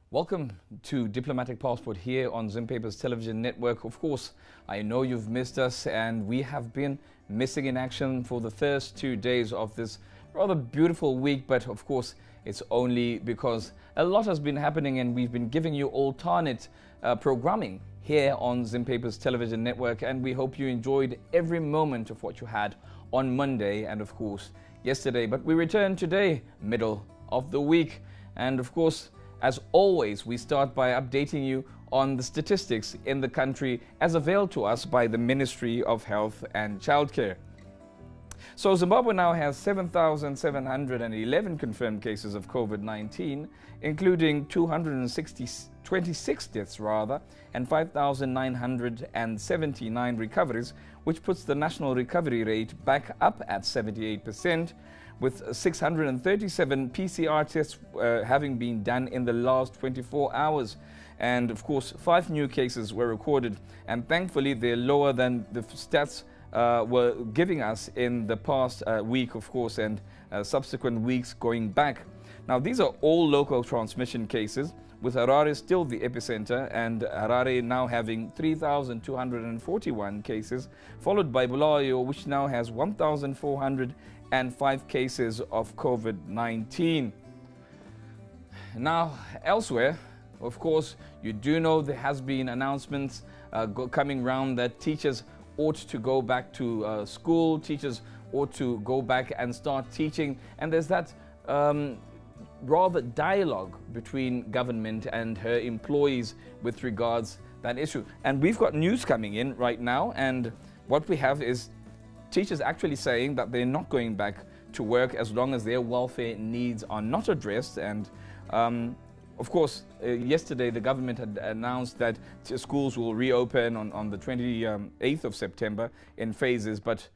Welcome to Diplomatic Passport here on Zim Papers Television Network. Of course, I know you've missed us, and we have been missing in action for the first 2 days of this rather beautiful week. But of course, it's only because a lot has been happening, and we've been giving you alternate programming here on Zim Papers Television Network. And we hope you enjoyed every moment of what you had on Monday and, of course, yesterday. But we return today, middle of the week, and of course, as always, we start by updating you on the statistics in the country as availed to us by the Ministry of Health and Childcare. So Zimbabwe now has 7,711 confirmed cases of COVID-19, including 26 deaths and 5,979 recoveries, which puts the national recovery rate back up at 78%. With 637 PCR tests having been done in the last 24 hours. And of course, 5 new cases were recorded. And thankfully, they're lower than the stats were giving us in the past week, of course, and subsequent weeks going back. Now, these are all local transmission cases, with Harare still the epicenter, and Harare now having 3,241 cases, followed by Bulawayo, which now has 1,405 cases of COVID-19. Now, elsewhere, of course, you do know there has been announcements coming round that teachers ought to go back to school, teachers ought to go back and start teaching, and there's that rather dialogue between government and her employees with regards that issue. And we've got news coming in right now, and what we have is teachers actually saying that they're not going back to work as long as their welfare needs are not addressed. And of course, yesterday the government had announced that schools will reopen on the 28th of September in phases, but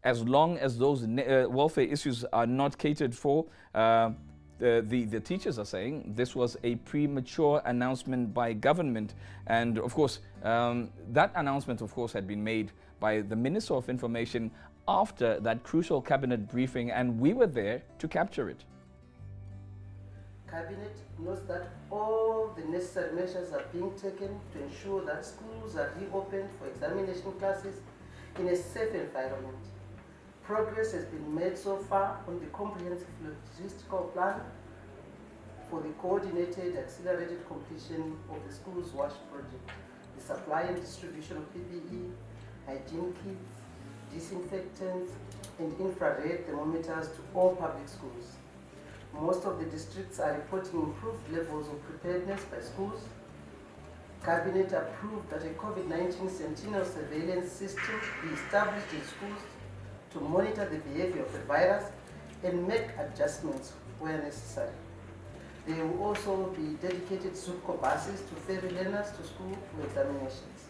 as long as those welfare issues are not catered for, the teachers are saying this was a premature announcement by government. And of course, that announcement, of course, had been made by the Minister of Information after that crucial cabinet briefing, and we were there to capture it. Cabinet knows that all the necessary measures are being taken to ensure that schools are reopened for examination classes in a safe environment. Progress has been made so far on the comprehensive logistical plan for the coordinated accelerated completion of the Schools Wash project, the supply and distribution of PPE, hygiene kits, disinfectants, and infrared thermometers to all public schools. Most of the districts are reporting improved levels of preparedness by schools. Cabinet approved that a COVID-19 sentinel surveillance system be established in schools to monitor the behavior of the virus and make adjustments where necessary. There will also be dedicated SUPCO buses to ferry learners to school for examinations.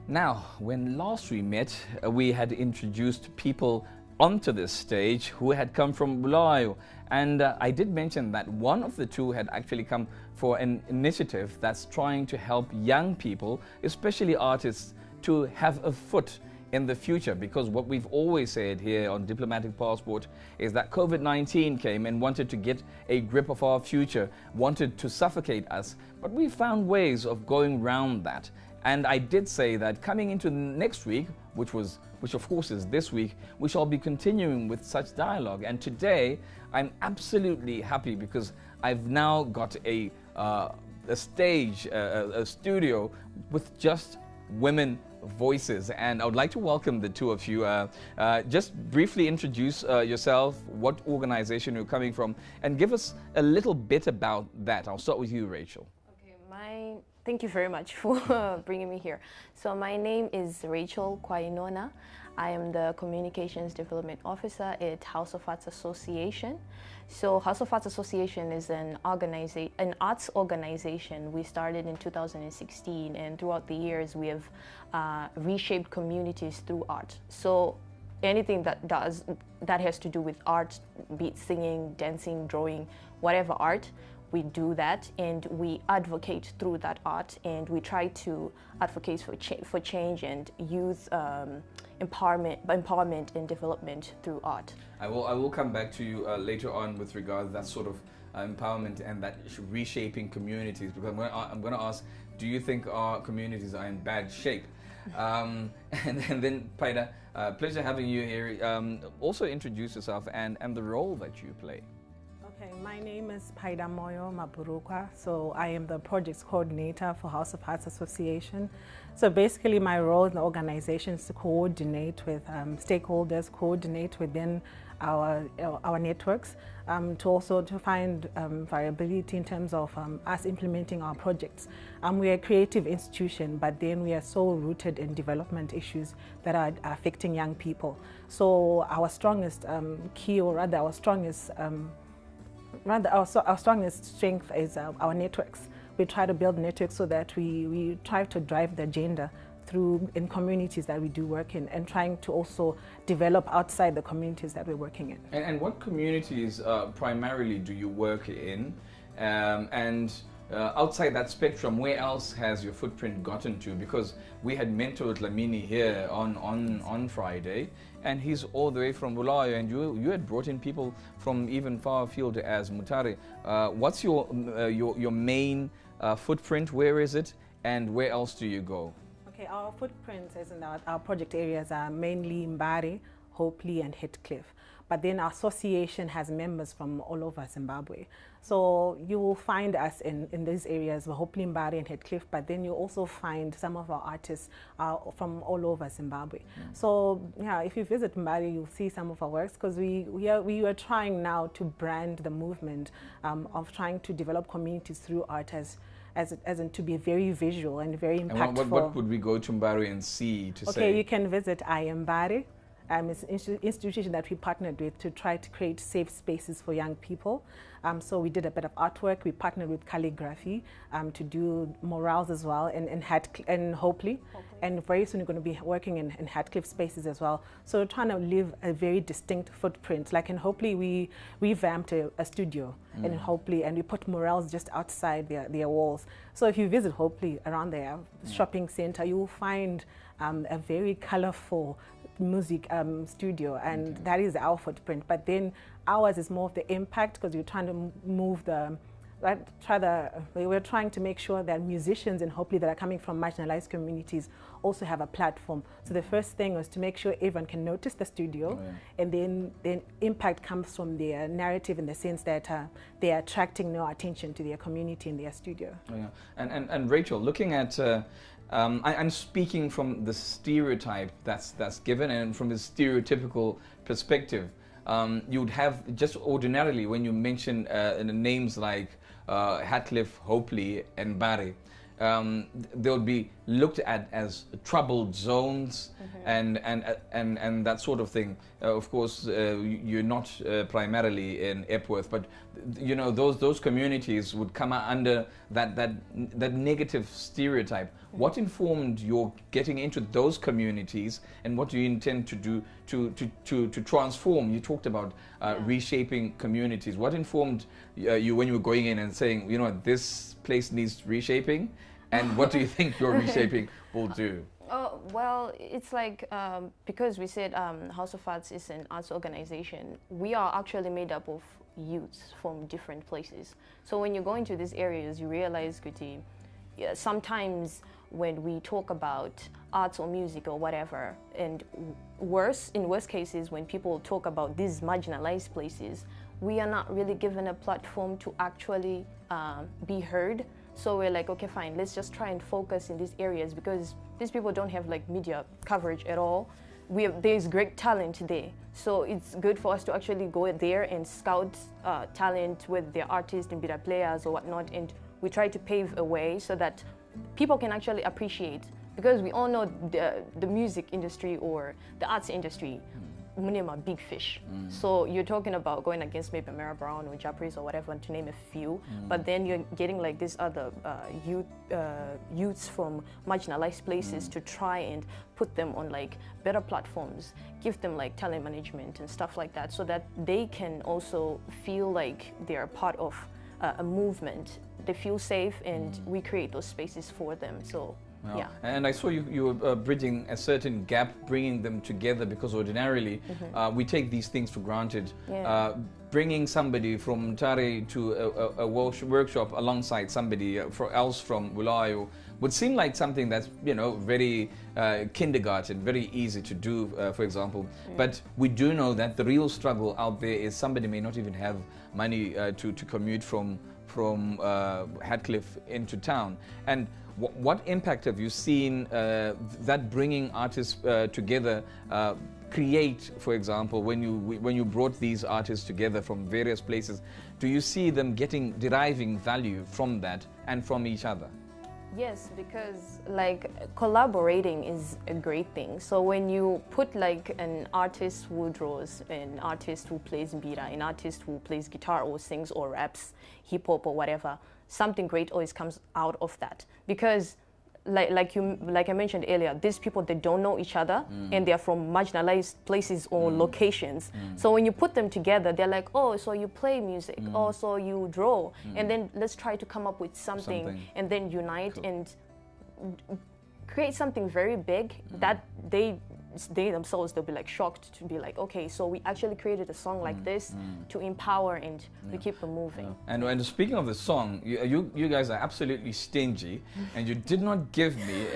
Now, when last we met, we had introduced people onto this stage who had come from Bulawayo, and I did mention that one of the two had actually come for an initiative that's trying to help young people, especially artists, to have a foot in the future, because what we've always said here on Diplomatic Passport is that COVID-19 came and wanted to get a grip of our future, wanted to suffocate us, but we found ways of going around that. And I did say that coming into next week, which of course is this week, we shall be continuing with such dialogue. And today I'm absolutely happy because I've now got a stage, a studio with just women voices, and I would like to welcome the two of you. Just briefly introduce yourself, what organization you're coming from, and give us a little bit about that. I'll start with you, Rachel. Okay, thank you very much for bringing me here. So my name is Rachel Kwainona. I am the Communications Development Officer at House of Arts Association. So House of Arts Association is an arts organization. We started in 2016, and throughout the years we have reshaped communities through art. So anything that has to do with art, be it singing, dancing, drawing, whatever art, we do that and we advocate through that art, and we try to advocate for change and youth empowerment and development through art. I will come back to you later on with regards to that sort of empowerment and that reshaping communities, because I'm going to ask, do you think our communities are in bad shape? And then Paida, pleasure having you here. Also introduce yourself and the role that you play. Okay, my name is Paida Moyo Maburukwa. So I am the projects coordinator for House of Arts Association. So basically my role in the organization is to coordinate with stakeholders, coordinate within our networks, to find variability in terms of us implementing our projects. We are a creative institution, but then we are so rooted in development issues that are affecting young people. So our strongest key, or rather our strongest our strongest strength is our networks. We try to build networks so that we try to drive the agenda through in communities that we do work in, and trying to also develop outside the communities that we're working in. And what communities primarily do you work in? Outside that spectrum, where else has your footprint gotten to? Because we had Mentor Dlamini here on Friday, and he's all the way from Bulawayo, and you had brought in people from even far afield as Mutare. What's your main footprint? Where is it, and where else do you go? Okay, our footprints is in our project areas are mainly Mbare, Hopely, and Heathcliff. But then our association has members from all over Zimbabwe. So you will find us in these areas, Hopely, Mbare, and Heathcliff, but then you also find some of our artists from all over Zimbabwe. So yeah, if you visit Mbare, you'll see some of our works, because we are trying now to brand the movement of trying to develop communities through art as in to be very visual and very impactful. And what would we go to Mbare and see to say? Okay, you can visit I Am Mbare. It's an institution that we partnered with to try to create safe spaces for young people. So we did a bit of artwork. We partnered with calligraphy to do murals as well in Hopely. And very soon we're going to be working in Heathcliff spaces as well. So we're trying to leave a very distinct footprint. Like in Hopely, we revamped a studio in Hopely, and we put murals just outside their walls. So if you visit Hopely around their shopping center, you will find a very colorful music studio, and that is our footprint. But then ours is more of the impact, because we're trying to move we're trying to make sure that musicians, and hopefully that are coming from marginalized communities, also have a platform. So the first thing was to make sure everyone can notice the studio, and then impact comes from their narrative, in the sense that they are attracting more attention to their community in their studio. And Rachel, looking at I'm speaking from the stereotype that's given, and from the stereotypical perspective. You'd have, just ordinarily, when you mention names like Heathcliff, Hopely, and Mbare, they'll be looked at as troubled zones, and that sort of thing. Of course, you're not primarily in Epworth, but you know those communities would come under that negative stereotype. What informed your getting into those communities, and what do you intend to do to transform? You talked about reshaping communities. What informed you when you were going in and saying, you know, this place needs reshaping? And what do you think your reshaping will do? Oh, well, it's like, because we said House of Arts is an arts organization, we are actually made up of youths from different places. So when you go into these areas, you realize, Guti, sometimes when we talk about arts or music or whatever, and in worst cases, when people talk about these marginalized places, we are not really given a platform to actually be heard. So we're like, okay, fine, let's just try and focus in these areas, because these people don't have like media coverage at all. There's great talent there. So it's good for us to actually go there and scout talent with their artists and be their players or whatnot. And we try to pave a way so that people can actually appreciate, because we all know the music industry or the arts industry, a big fish. So you're talking about going against maybe Mara Brown or Japris or whatever, to name a few, but then you're getting like these other youths from marginalized places to try and put them on like better platforms, give them like talent management and stuff like that, so that they can also feel like they're part of a movement. They feel safe, and we create those spaces for them. So. Wow. Yeah. And I saw you were bridging a certain gap, bringing them together, because ordinarily we take these things for granted. Yeah. Bringing somebody from Tare to a workshop alongside somebody else from Bulawayo would seem like something that's, you know, very kindergarten, very easy to do, for example. But we do know that the real struggle out there is somebody may not even have money to commute from Hatcliffe into town. And what impact have you seen that bringing artists together create, for example, when you brought these artists together from various places? Do you see them deriving value from that and from each other? Yes, because like collaborating is a great thing. So when you put like an artist who draws, an artist who plays mbira, an artist who plays guitar or sings or raps, hip hop or whatever, something great always comes out of that. Because like I mentioned earlier, these people, they don't know each other, and they're from marginalized places or locations. So when you put them together, they're like, oh, so you play music, oh, so you draw, and then let's try to come up with something. And then unite and create something very big that they themselves, they'll be like shocked to be like, okay, so we actually created a song like this to empower, and we keep them moving. And speaking of the song, you guys are absolutely stingy, and you did not give me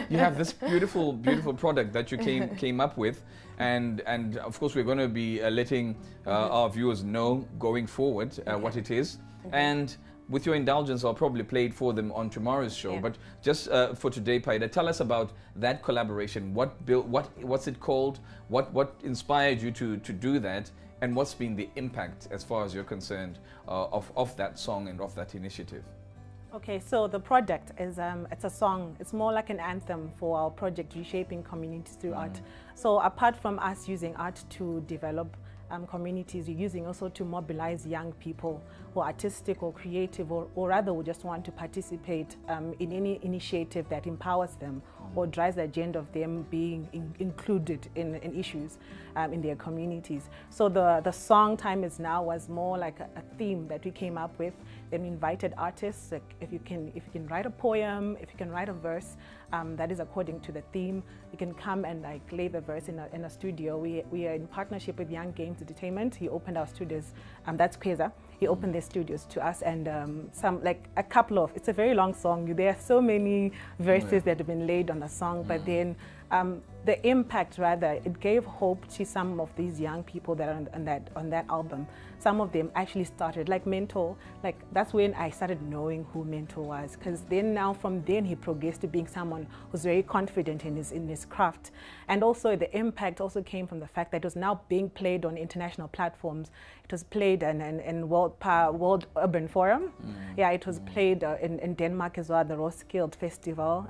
you have this beautiful product that you came up with, and of course we're going to be letting our viewers know going forward what it is. And with your indulgence, I'll probably play it for them on tomorrow's show. But just for today, Paida, tell us about that collaboration. What's it called? What inspired you to do that? And what's been the impact, as far as you're concerned, of that song and of that initiative? Okay, so the project is it's a song. It's more like an anthem for our project, Reshaping Communities Through Art. So apart from us using art to develop communities, we're using also to mobilize young people who are artistic or creative, or rather who just want to participate in any initiative that empowers them or drives the agenda of them being included in issues in their communities. So the song Time Is Now was more like a theme that we came up with. Then we invited artists, like if you can write a poem, if you can write a verse that is according to the theme, you can come and like lay the verse in a studio. We are in partnership with Young Games Entertainment. He opened our studios, that's Kweza. He opened their studios to us, and it's a very long song. There are so many verses that have been laid on the song, but then the impact, rather, it gave hope to some of these young people that are on that album. Some of them actually started, like Mentor, like that's when I started knowing who Mentor was, because from then he progressed to being someone who's very confident in his craft. And also the impact also came from the fact that it was now being played on international platforms. It was played in World Urban Forum. Yeah, it was played in Denmark as well, the Roskilde Festival.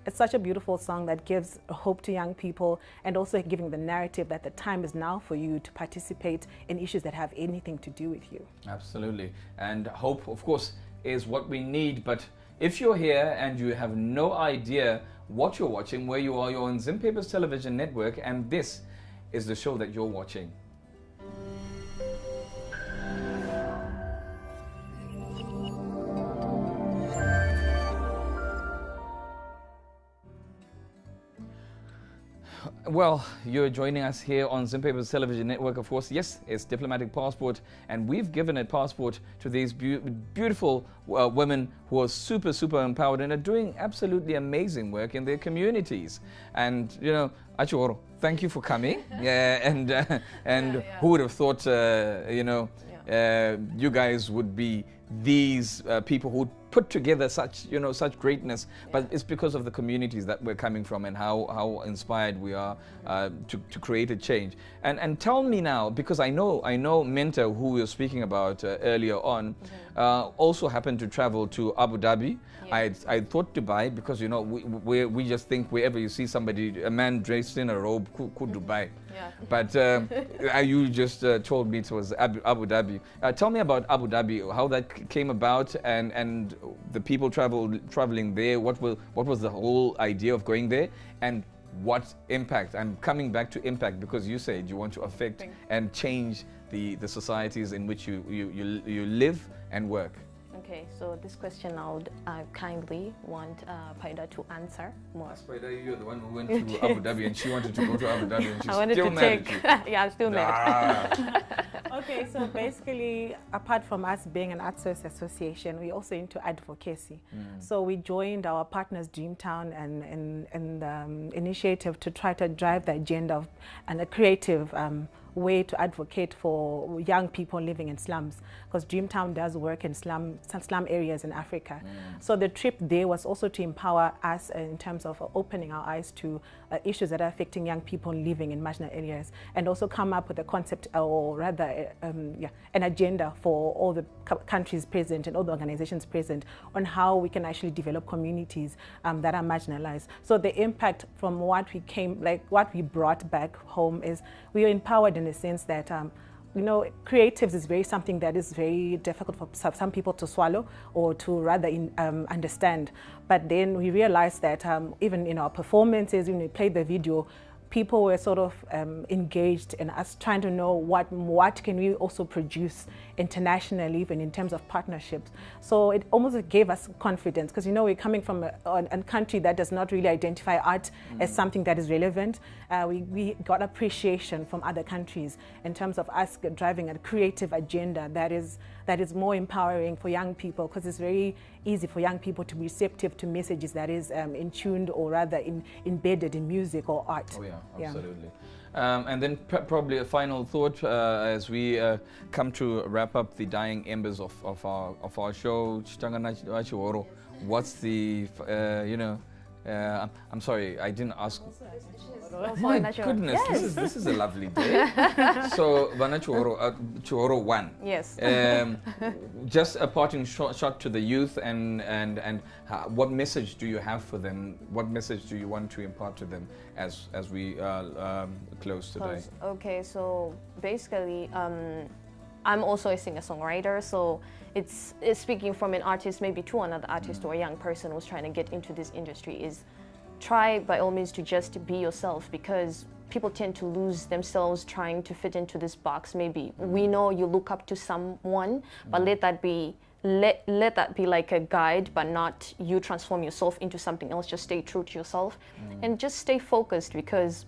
It's such a beautiful song that gives hope to young people, and also giving the narrative that the time is now for you to participate in issues that have anything to do with you. Absolutely. And hope, of course, is what we need. But if you're here and you have no idea what you're watching, where you are, you're on Zim Papers Television Network, and this is the show that you're watching. Well, you're joining us here on Zim Papers Television Network, of course. Yes, it's Diplomatic Passport, and we've given a passport to these beautiful women who are super empowered and are doing absolutely amazing work in their communities. And, you know, Achoro, thank you for coming. Who would have thought, you guys would be these people who put together such greatness, but it's because of the communities that we're coming from and how inspired we are to create a change. And tell me now, because I know Mentor, who we were speaking about earlier on, also happened to travel to Abu Dhabi. Yeah. I thought Dubai, because we just think wherever you see somebody, a man dressed in a robe, could Dubai. Yeah. But you just told me it was Abu Dhabi. Tell me about Abu Dhabi, how that came about, and the people traveling there. What was the whole idea of going there, and what impact? I'm coming back to impact, because you said you want to affect and change the societies in which you live and work? Okay, so this question I would kindly want Paida to answer more. Paida, you're the one who went to Abu Dhabi and she wanted to go to Abu Dhabi and she's I wanted still to mad take, at you. yeah, I'm still mad. Okay, so basically, apart from us being an Arts Service Association, we're also into advocacy. So we joined our partners Dreamtown and initiative to try to drive the agenda of, and a creative way to advocate for young people living in slums, because Dreamtown does work in slum areas in Africa. So the trip there was also to empower us in terms of opening our eyes to issues that are affecting young people living in marginal areas, and also come up with a concept, or rather an agenda for all the countries present and all the organizations present on how we can actually develop communities that are marginalized. So the impact from what we brought back home is we were empowered in the sense that you know, creatives is something that is very difficult for some people to swallow or to rather understand. But then we realized that even in our performances, when we played the video, people were sort of engaged in us trying to know what can we also produce internationally, even in terms of partnerships. So it almost gave us confidence, because, you know, we're coming from a country that does not really identify art as something that is relevant. We got appreciation from other countries in terms of us driving a creative agenda that is more empowering for young people, because it's very easy for young people to be receptive to messages that is in tuned, or rather embedded in music or art. Oh yeah, absolutely. And then probably a final thought as we come to wrap up the dying embers of our show. What's the I'm sorry, I didn't ask. My goodness, yes. This is a lovely day. So Vana Chuoro 1. Yes. Just a parting shot to the youth, and what message do you have for them? What message do you want to impart to them as we close today? Okay, so basically, I'm also a singer-songwriter, so it's speaking from an artist maybe to another artist or a young person who's trying to get into this industry is try by all means to just be yourself, because people tend to lose themselves trying to fit into this box. Maybe we know you look up to someone, but let that be like a guide, but not you transform yourself into something else. Just stay true to yourself and just stay focused, because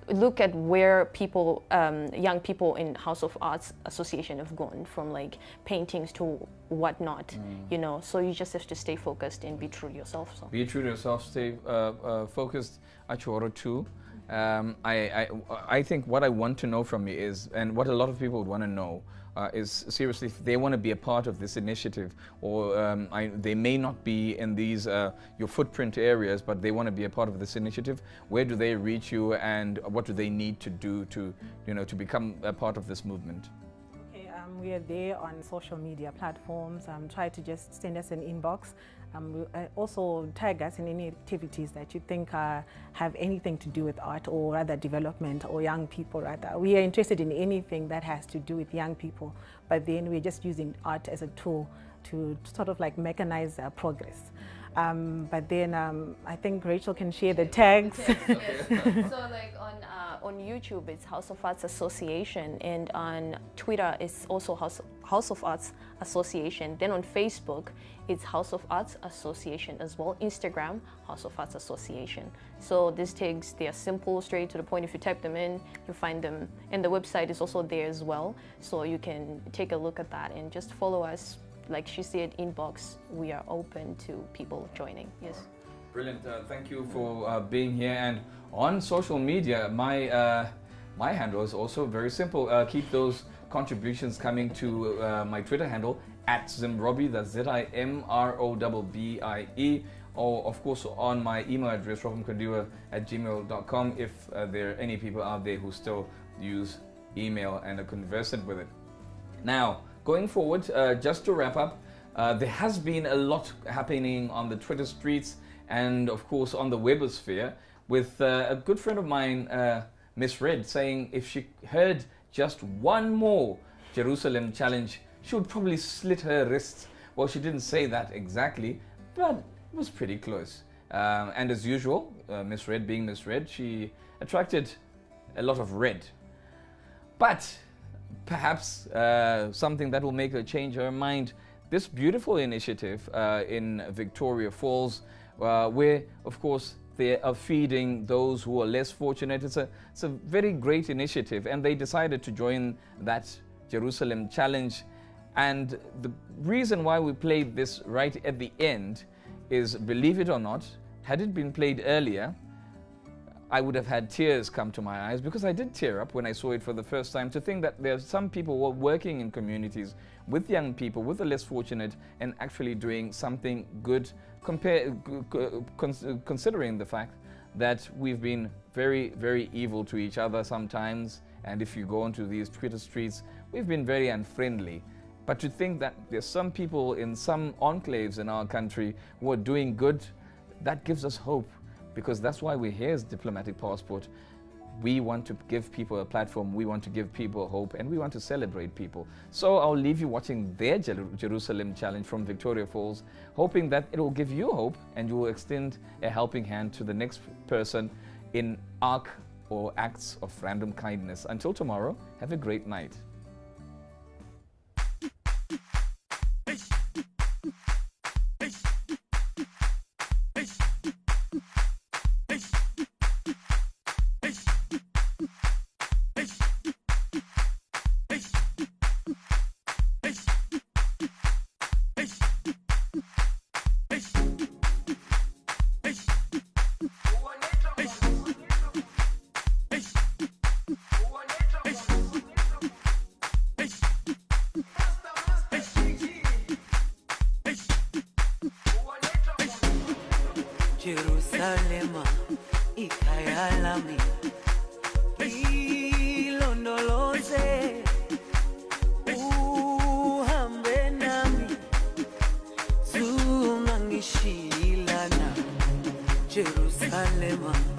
look at where people, young people in House of Arts Association have gone from like paintings to whatnot, you know. So you just have to stay focused and be true to yourself. So. Be true to yourself, stay focused. Achuoro too. I think what I want to know from you is, and what a lot of people would want to know, is seriously if they want to be a part of this initiative, or they may not be in these your footprint areas, but they want to be a part of this initiative. Where do they reach you, and what do they need to do to become a part of this movement? Okay, we are there on social media platforms. Try to just send us an inbox. Also tag us in any activities that you think have anything to do with art, or rather development, or young people rather. We are interested in anything that has to do with young people, but then we're just using art as a tool to sort of like mechanize progress. But then I think Rachel can share the tags. So like on YouTube it's House of Arts Association, and on Twitter it's also House of Arts Association. Then on Facebook it's House of Arts Association as well. Instagram, House of Arts Association. So these tags, they are simple, straight to the point. If you type them in, you find them, and the website is also there as well. So you can take a look at that and just follow us. Like she said, inbox, we are open to people joining. Yes. Brilliant. Thank you for being here. And on social media, my handle is also very simple. Keep those contributions coming to my Twitter handle @Zimrobie. That's ZIMROBBIE. Or of course on my email address, robinkwadiwa@gmail.com, if there are any people out there who still use email and are conversant with it. Now, going forward, just to wrap up, there has been a lot happening on the Twitter streets and of course on the webosphere, with a good friend of mine, Miss Red, saying if she heard just one more Jerusalem challenge, she would probably slit her wrists. Well, she didn't say that exactly, but it was pretty close. And as usual, Miss Red being Miss Red, she attracted a lot of red. But perhaps something that will make her change her mind. This beautiful initiative in Victoria Falls, where, of course, they are feeding those who are less fortunate. It's a very great initiative, and they decided to join that Jerusalem Challenge. And the reason why we played this right at the end is, believe it or not, had it been played earlier, I would have had tears come to my eyes, because I did tear up when I saw it for the first time, to think that there are some people who are working in communities with young people, with the less fortunate, and actually doing something good, considering the fact that we've been very, very evil to each other sometimes. And if you go onto these Twitter streets, we've been very unfriendly. But to think that there's some people in some enclaves in our country who are doing good, that gives us hope, because that's why we're here as Diplomatic Passport. We want to give people a platform, we want to give people hope, and we want to celebrate people. So I'll leave you watching their Jerusalem Challenge from Victoria Falls, hoping that it will give you hope and you will extend a helping hand to the next person in ARC, or Acts of Random Kindness. Until tomorrow, have a great night. Jerusalema, ikhaya lami, ilondoloze, uhambe nami, zungangishilana, Jerusalema.